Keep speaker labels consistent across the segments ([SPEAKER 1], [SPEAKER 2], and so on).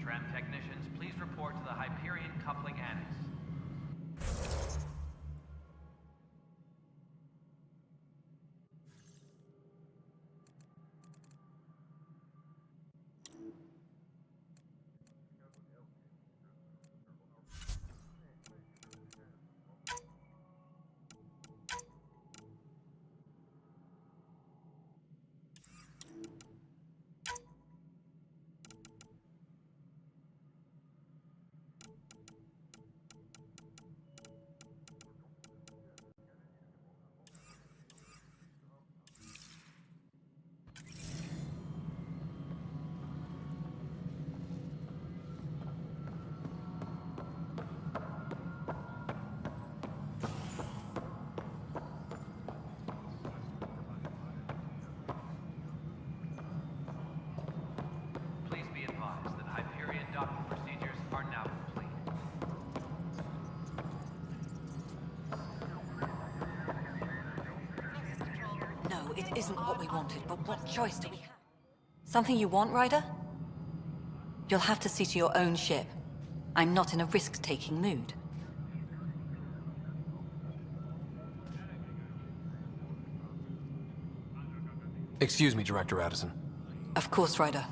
[SPEAKER 1] Tram technicians, please report to the Hyperion Coupling Annex.
[SPEAKER 2] No, it isn't what we wanted, but what choice do we have? Something you want, Ryder? You'll have to see to your own ship. I'm not in a risk-taking mood.
[SPEAKER 3] Excuse me, Director Addison.
[SPEAKER 2] Of course, Ryder.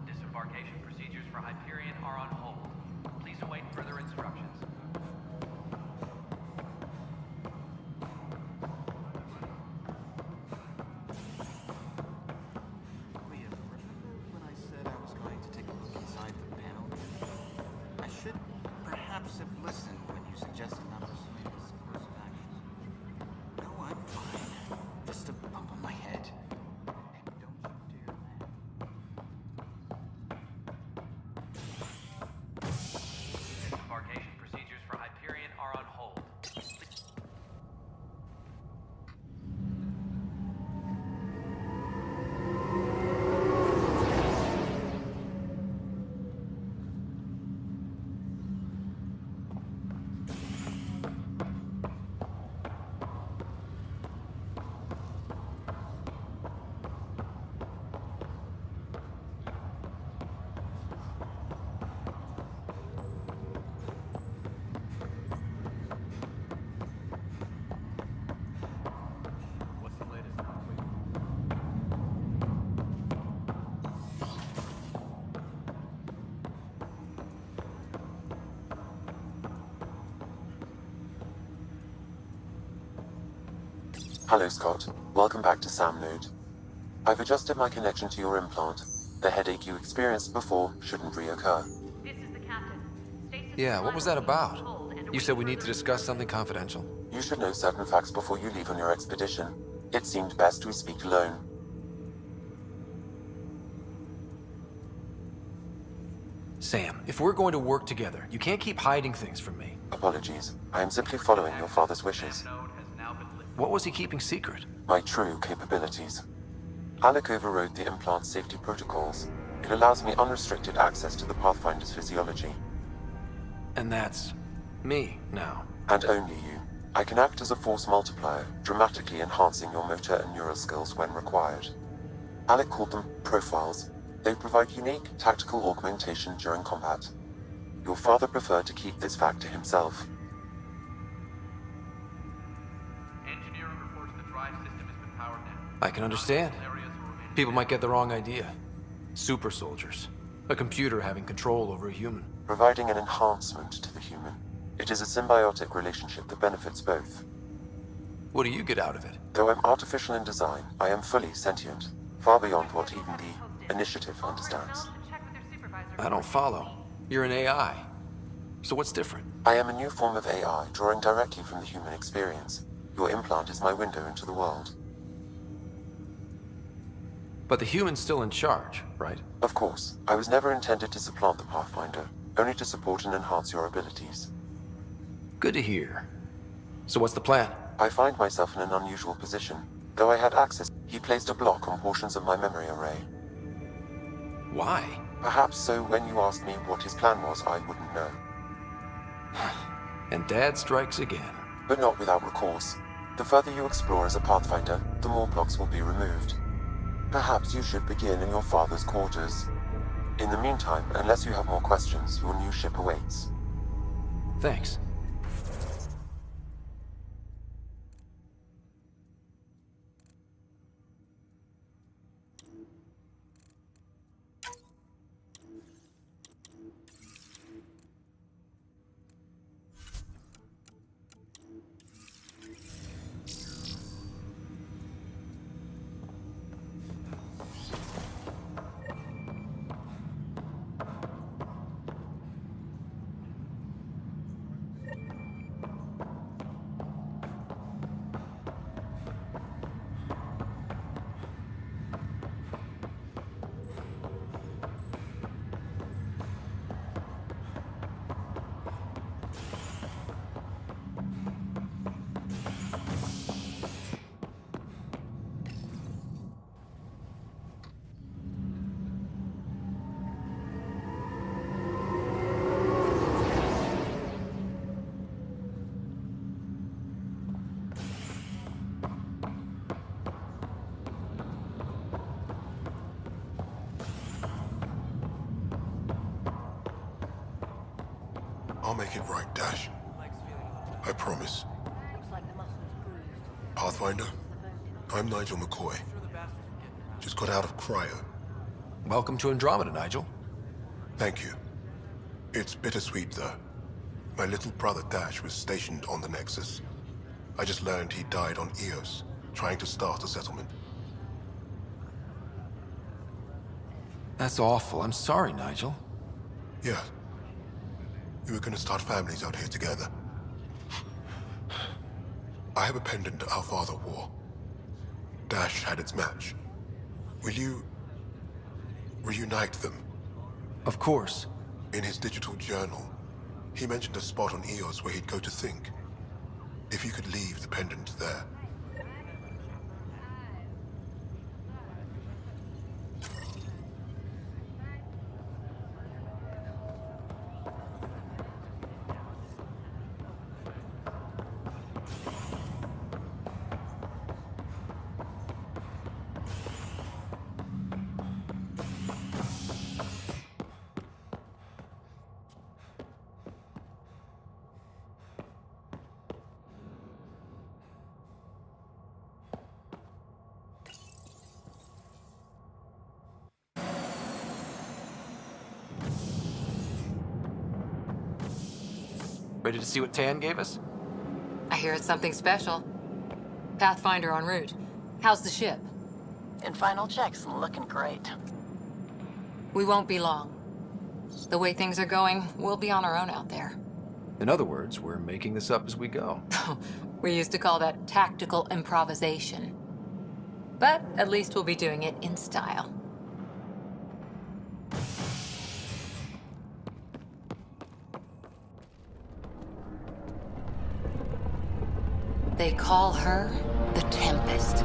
[SPEAKER 1] Disembarkation procedures for Hyperion are on hold. Please await further instructions.
[SPEAKER 4] Leah, remember when I said I was going to take a look inside the panel? I should perhaps have listened when you suggested not pursuing this course of action. No, I'm fine. Just a bump on my head. And don't you dare laugh.
[SPEAKER 1] Disembarkation procedures for Hyperion are on hold.
[SPEAKER 4] What's the latest?
[SPEAKER 5] Hello, Scott. Welcome back to Sam Node. I've adjusted my connection to your implant. The headache you experienced before shouldn't reoccur.
[SPEAKER 6] This is the captain. Stasis
[SPEAKER 3] Yeah, what was that
[SPEAKER 6] requires
[SPEAKER 3] about?
[SPEAKER 6] hold and
[SPEAKER 3] You
[SPEAKER 6] await
[SPEAKER 3] said we need to
[SPEAKER 6] further
[SPEAKER 3] discuss
[SPEAKER 6] instructions.
[SPEAKER 3] something confidential.
[SPEAKER 5] You should know certain facts before you leave on your expedition. It seemed best we speak alone.
[SPEAKER 3] Sam, if we're going to work together, you can't keep hiding things from me.
[SPEAKER 5] Apologies. I am simply following your father's wishes.
[SPEAKER 1] Node has now been lifted.
[SPEAKER 3] What was he keeping secret?
[SPEAKER 5] My true capabilities. Alec overrode the implant safety protocols. It allows me unrestricted access to the Pathfinder's physiology.
[SPEAKER 3] And that's me now.
[SPEAKER 5] And only you. I can act as a force multiplier, dramatically enhancing your motor and neural skills when required. Alec called them profiles. They provide unique tactical augmentation during combat. Your father preferred to keep this fact to himself.
[SPEAKER 1] Engineering reports the drive system has been powered down.
[SPEAKER 3] I can understand.
[SPEAKER 1] Areas will remain
[SPEAKER 3] People might get the wrong idea. Super soldiers. A computer having control over a human.
[SPEAKER 5] Providing an enhancement to the human. It is a symbiotic relationship that benefits both.
[SPEAKER 3] What do you get out of it?
[SPEAKER 5] Though I'm artificial in design, I am fully sentient, far beyond what even the Initiative understands.
[SPEAKER 3] I don't follow. You're an AI. So what's different?
[SPEAKER 5] I am a new form of AI, drawing directly from the human experience. Your implant is my window into the world.
[SPEAKER 3] But the human's still in charge, right?
[SPEAKER 5] Of course, I was never intended to supplant the Pathfinder, only to support and enhance your abilities.
[SPEAKER 3] Good to hear. So what's the plan?
[SPEAKER 5] I find myself in an unusual position. Though I had access, he placed a block on portions of my memory array.
[SPEAKER 3] Why?
[SPEAKER 5] Perhaps so when you asked me what his plan was, I wouldn't know.
[SPEAKER 3] And Dad strikes again.
[SPEAKER 5] But not without recourse. The further you explore as a Pathfinder, the more blocks will be removed. Perhaps you should begin in your father's quarters. In the meantime, unless you have more questions, your new ship awaits.
[SPEAKER 3] Thanks.
[SPEAKER 7] I'll make it right, Dash. I promise. Pathfinder, I'm Nigel McCoy. Just got out of cryo.
[SPEAKER 3] Welcome to Andromeda, Nigel.
[SPEAKER 7] Thank you. It's bittersweet, though. My little brother Dash was stationed on the Nexus. I just learned he died on Eos, trying to start a settlement.
[SPEAKER 3] That's awful. I'm sorry, Nigel.
[SPEAKER 7] Yeah. We were gonna start families out here together. I have a pendant our father wore. Dash had its match. Will you reunite them?
[SPEAKER 3] Of course.
[SPEAKER 7] In his digital journal, he mentioned a spot on Eos where he'd go to think. If you could leave the pendant there.
[SPEAKER 3] Ready to see what Tan gave us?
[SPEAKER 8] I hear it's something special. Pathfinder en route. How's the ship?
[SPEAKER 9] In final checks, looking great.
[SPEAKER 8] We won't be long. The way things are going, we'll be on our own out there.
[SPEAKER 3] In other words, we're making this up as we go.
[SPEAKER 8] We used to call that tactical improvisation. But at least we'll be doing it in style. They call her the Tempest.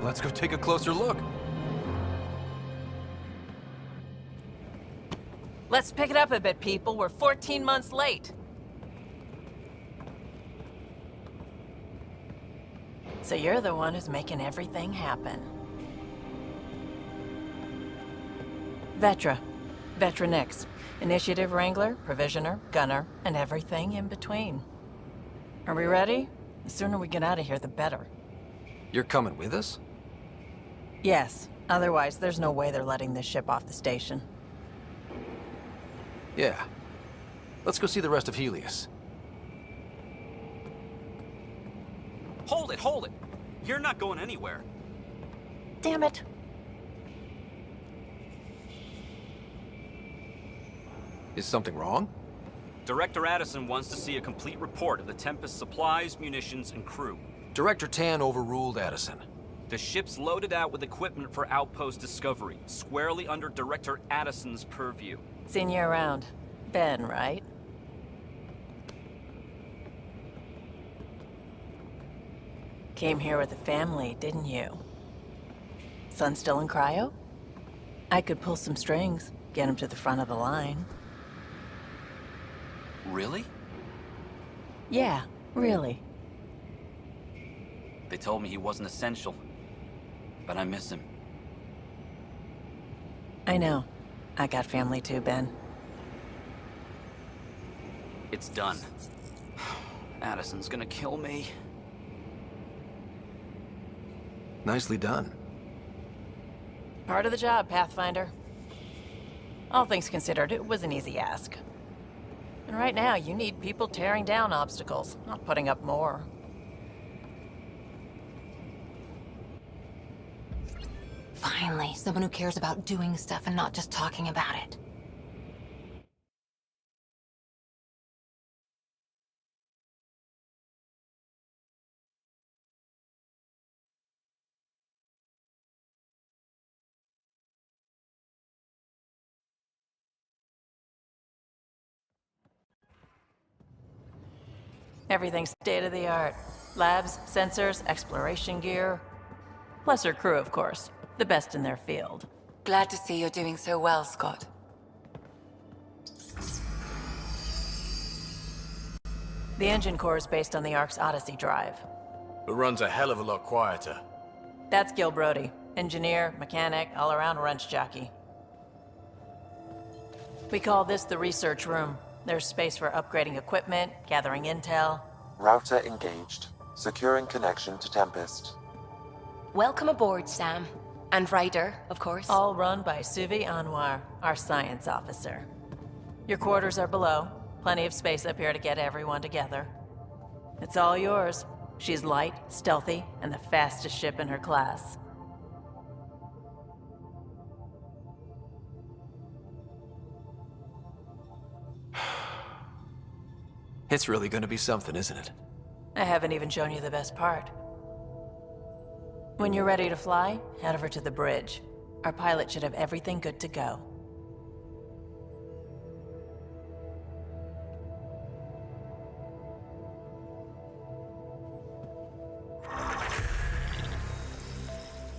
[SPEAKER 3] Let's go take a closer look.
[SPEAKER 9] Let's pick it up a bit, people. We're 14 months late. So you're the one who's making everything happen. Vetra. Vetronix. Initiative Wrangler, Provisioner, Gunner, and everything in between. Are we ready? The sooner we get out of here, the better.
[SPEAKER 3] You're coming with us?
[SPEAKER 9] Yes. Otherwise, there's no way they're letting this ship off the station.
[SPEAKER 3] Yeah. Let's go see the rest of Helios.
[SPEAKER 10] Hold it, hold it! You're not going anywhere.
[SPEAKER 9] Damn it.
[SPEAKER 3] Is something wrong?
[SPEAKER 10] Director Addison wants to see a complete report of the Tempest's supplies, munitions, and crew.
[SPEAKER 3] Director Tan overruled Addison.
[SPEAKER 10] The ship's loaded out with equipment for outpost discovery, squarely under Director Addison's purview.
[SPEAKER 9] Seen you around. Ben, right? Came here with a family, didn't you? Son still in cryo? I could pull some strings, get him to the front of the line.
[SPEAKER 10] Really?
[SPEAKER 9] Yeah, really.
[SPEAKER 10] They told me he wasn't essential, but I miss him.
[SPEAKER 9] I know. I got family too, Ben.
[SPEAKER 10] It's done. Addison's gonna kill me.
[SPEAKER 3] Nicely done.
[SPEAKER 9] Part of the job, Pathfinder. All things considered, it was an easy ask. And right now, you need people tearing down obstacles, not putting up more.
[SPEAKER 8] Finally, someone who cares about doing stuff and not just talking about it.
[SPEAKER 9] Everything's state-of-the-art. Labs, sensors, exploration gear. Plus her crew, of course. The best in their field.
[SPEAKER 8] Glad to see you're doing so well, Scott.
[SPEAKER 9] The engine core is based on the Ark's Odyssey drive.
[SPEAKER 3] It runs a hell of a lot quieter.
[SPEAKER 9] That's Gil Brody. Engineer, mechanic, all-around wrench jockey. We call this the research room. There's space for upgrading equipment, gathering intel.
[SPEAKER 5] Router engaged. Securing connection to Tempest.
[SPEAKER 11] Welcome aboard, Sam. And Ryder, of course.
[SPEAKER 9] All run by Suvi Anwar, our science officer. Your quarters are below. Plenty of space up here to get everyone together. It's all yours. She's light, stealthy, and the fastest ship in her class.
[SPEAKER 3] It's really gonna be something, isn't it?
[SPEAKER 9] I haven't even shown you the best part. When you're ready to fly, head over to the bridge. Our pilot should have everything good to go.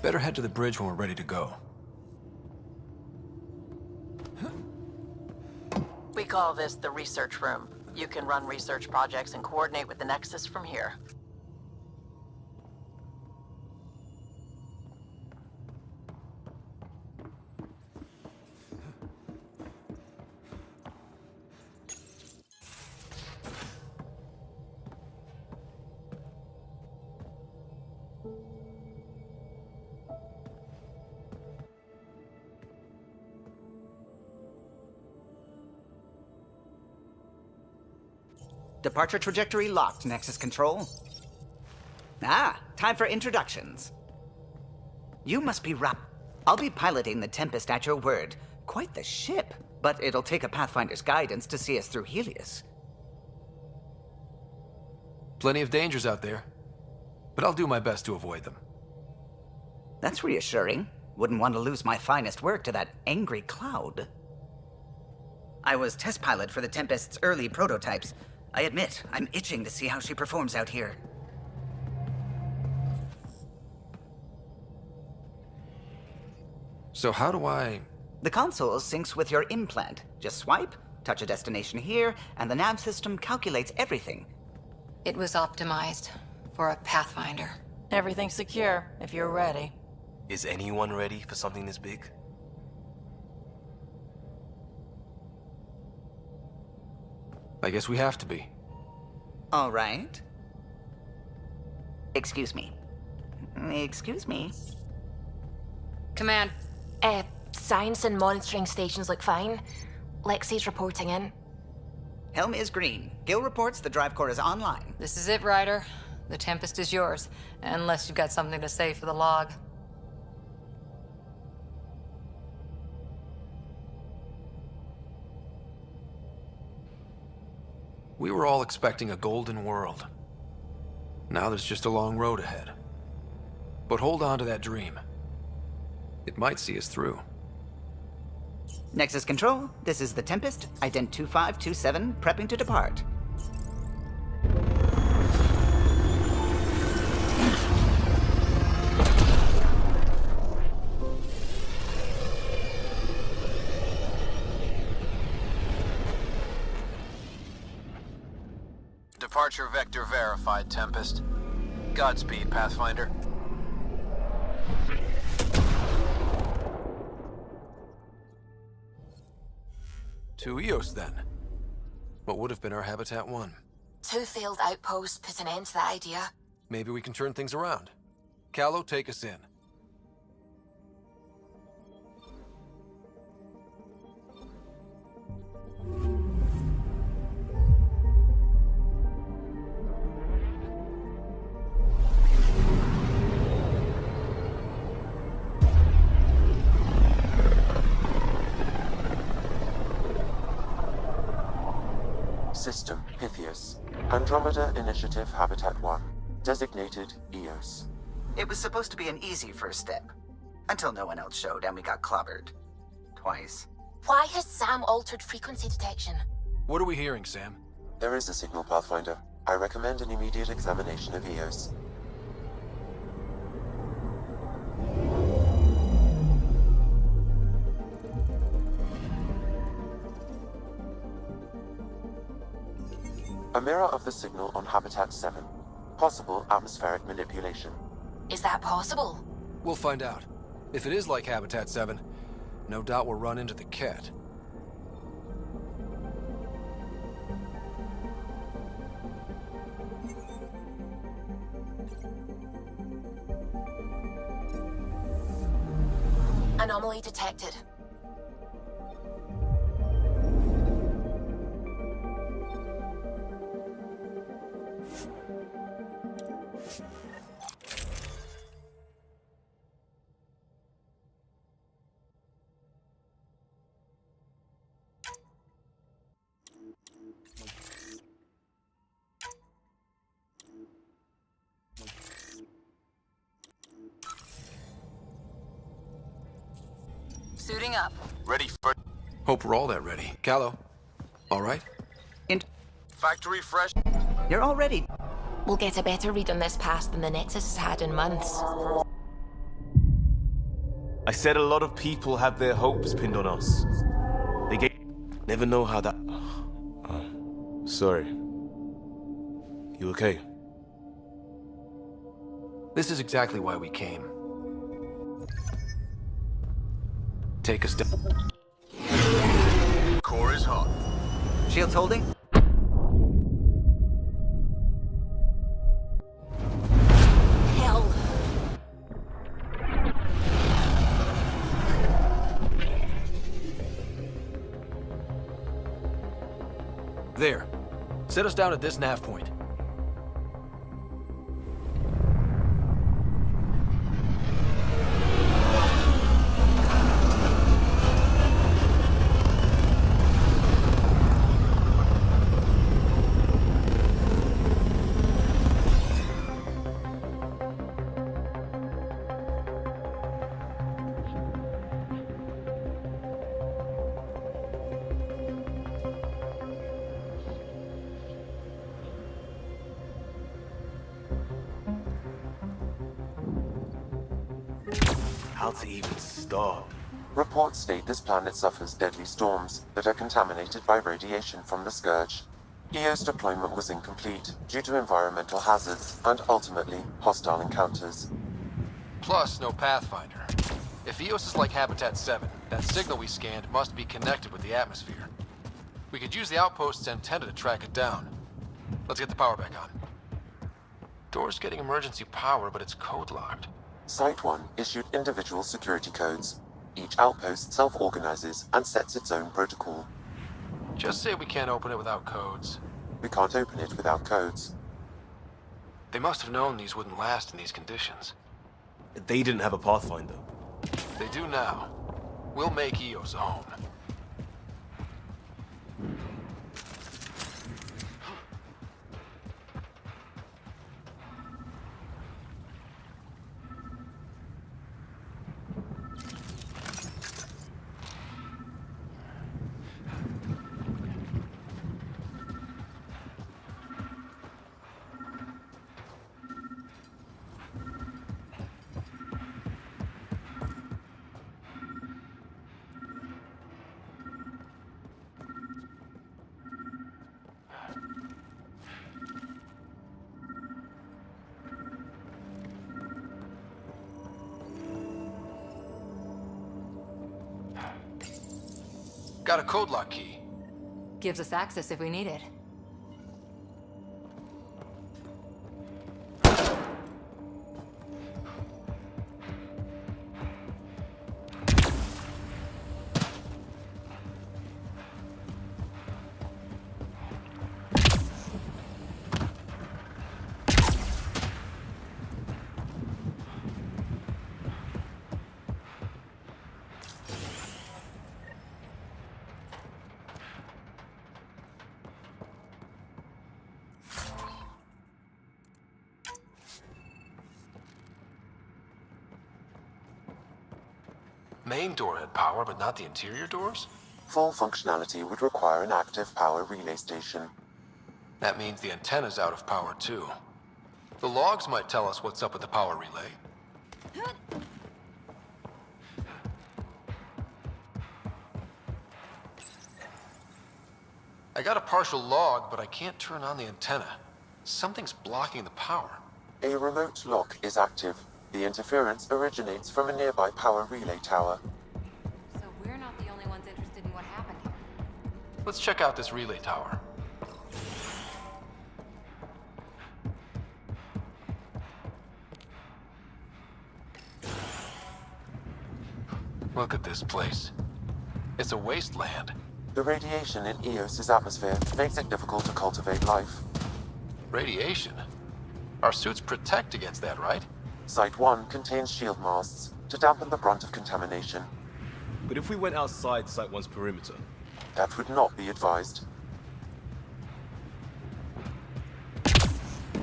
[SPEAKER 3] Better head to the bridge when we're ready to go.
[SPEAKER 9] We call this the research room. You can run research projects and coordinate with the Nexus from here.
[SPEAKER 12] Departure trajectory locked, Nexus Control. Time for introductions. You must be I'll be piloting the Tempest at your word. Quite the ship, but it'll take a Pathfinder's guidance to see us through Helios.
[SPEAKER 3] Plenty of dangers out there, but I'll do my best to avoid them.
[SPEAKER 12] That's reassuring. Wouldn't want to lose my finest work to that angry cloud. I was test pilot for the Tempest's early prototypes. I admit, I'm itching to see how she performs out here.
[SPEAKER 3] So how do I...
[SPEAKER 12] The console syncs with your implant. Just swipe, touch a destination here, and the nav system calculates everything.
[SPEAKER 8] It was optimized for a Pathfinder.
[SPEAKER 9] Everything's secure, if you're ready.
[SPEAKER 13] Is anyone ready for something this big?
[SPEAKER 3] I guess we have to be.
[SPEAKER 12] All right. Excuse me. Excuse me.
[SPEAKER 11] Command. Science and monitoring stations look fine. Lexi's reporting in.
[SPEAKER 12] Helm is green. Gil reports the drive core is online.
[SPEAKER 8] This is it, Ryder. The Tempest is yours, unless you've got something to say for the log.
[SPEAKER 3] We were all expecting a golden world. Now there's just a long road ahead. But hold on to that dream. It might see us through.
[SPEAKER 12] Nexus Control, this is the Tempest, ident 2527, prepping to depart.
[SPEAKER 3] Departure vector verified, Tempest. Godspeed, Pathfinder. To Eos, then. What would have been our Habitat 1?
[SPEAKER 11] 2 failed outposts put an end to that idea.
[SPEAKER 3] Maybe we can turn things around. Callow, take us in.
[SPEAKER 5] System Pythias. Andromeda Initiative Habitat 1. Designated Eos.
[SPEAKER 12] It was supposed to be an easy first step. Until no one else showed and we got clobbered. Twice.
[SPEAKER 11] Why has Sam altered frequency detection?
[SPEAKER 3] What are we hearing, Sam?
[SPEAKER 5] There is a signal, Pathfinder. I recommend an immediate examination of Eos. A mirror of the signal on Habitat 7. Possible atmospheric manipulation.
[SPEAKER 11] Is that possible?
[SPEAKER 3] We'll find out. If it is like Habitat 7, no doubt we'll run into the cat.
[SPEAKER 11] Anomaly detected.
[SPEAKER 2] Suiting up.
[SPEAKER 13] Ready for...
[SPEAKER 3] Hope we're all that ready. Callow, all right?
[SPEAKER 13] Factory fresh?
[SPEAKER 12] You're all ready.
[SPEAKER 11] We'll get a better read on this pass than the Nexus has had in months.
[SPEAKER 13] I said a lot of people have their hopes pinned on us. They never know how that... sorry. You okay?
[SPEAKER 3] This is exactly why we came. Take us down.
[SPEAKER 13] Core is hot.
[SPEAKER 12] Shields holding?
[SPEAKER 11] Hell.
[SPEAKER 3] There. Set us down at this nav point.
[SPEAKER 13] How to even start?
[SPEAKER 5] Reports state this planet suffers deadly storms that are contaminated by radiation from the Scourge. Eos deployment was incomplete due to environmental hazards and ultimately hostile encounters.
[SPEAKER 3] Plus, no Pathfinder. If Eos is like Habitat 7, that signal we scanned must be connected with the atmosphere. We could use the outpost's antenna to track it down. Let's get the power back on. Door's getting emergency power, but it's code-locked.
[SPEAKER 5] Site 1 issued individual security codes. Each outpost self-organizes and sets its own protocol.
[SPEAKER 3] Just say we can't open it without codes.
[SPEAKER 5] We can't open it without codes.
[SPEAKER 3] They must have known these wouldn't last in these conditions.
[SPEAKER 13] They didn't have a Pathfinder.
[SPEAKER 3] They do now. We'll make Eos a home. Got a code lock key.
[SPEAKER 8] Gives us access if we need it.
[SPEAKER 3] Main door had power, but not the interior doors?
[SPEAKER 5] Full functionality would require an active power relay station.
[SPEAKER 3] That means the antenna's out of power too. The logs might tell us what's up with the power relay. I got a partial log, but I can't turn on the antenna. Something's blocking the power.
[SPEAKER 5] A remote lock is active. The interference originates from a nearby power relay tower.
[SPEAKER 8] So we're not the only ones interested in what happened here.
[SPEAKER 3] Let's check out this relay tower. Look at this place. It's a wasteland.
[SPEAKER 5] The radiation in Eos's atmosphere makes it difficult to cultivate life.
[SPEAKER 3] Radiation? Our suits protect against that, right?
[SPEAKER 5] Site 1 contains shield masts to dampen the brunt of contamination.
[SPEAKER 13] But if we went outside Site 1's perimeter?
[SPEAKER 5] That would not be advised.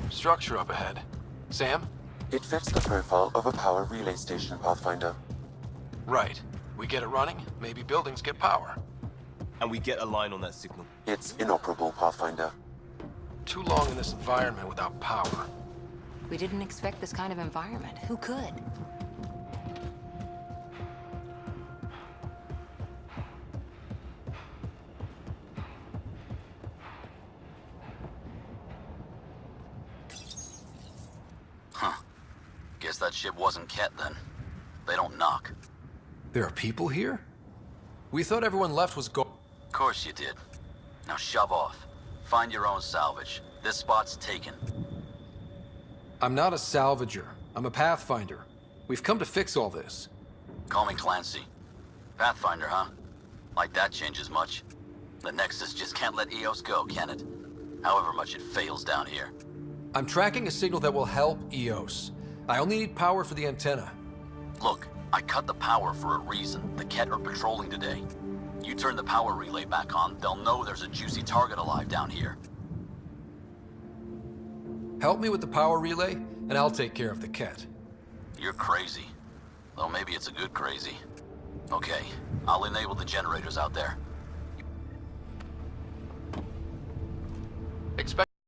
[SPEAKER 3] Structure up ahead. Sam?
[SPEAKER 5] It fits the profile of a power relay station, Pathfinder.
[SPEAKER 3] Right. We get it running, maybe buildings get power.
[SPEAKER 13] And we get a line on that signal.
[SPEAKER 5] It's inoperable, Pathfinder.
[SPEAKER 3] Too long in this environment without power.
[SPEAKER 8] We didn't expect this kind of environment. Who could?
[SPEAKER 14] Huh. Guess that ship wasn't Ket then. They don't knock.
[SPEAKER 3] There are people here? We thought everyone left was go-
[SPEAKER 14] Of course you did. Now shove off. Find your own salvage. This spot's taken.
[SPEAKER 3] I'm not a salvager. I'm a Pathfinder. We've come to fix all this.
[SPEAKER 14] Call me Clancy. Pathfinder, huh? Like that changes much. The Nexus just can't let Eos go, can it? However much it fails down here.
[SPEAKER 3] I'm tracking a signal that will help Eos. I only need power for the antenna.
[SPEAKER 14] Look, I cut the power for a reason. The Ket are patrolling today. You turn the power relay back on, they'll know there's a juicy target alive down here.
[SPEAKER 3] Help me with the power relay, and I'll take care of the Ket.
[SPEAKER 14] You're crazy. Though maybe it's a good crazy. Okay, I'll enable the generators out there.
[SPEAKER 3] Expect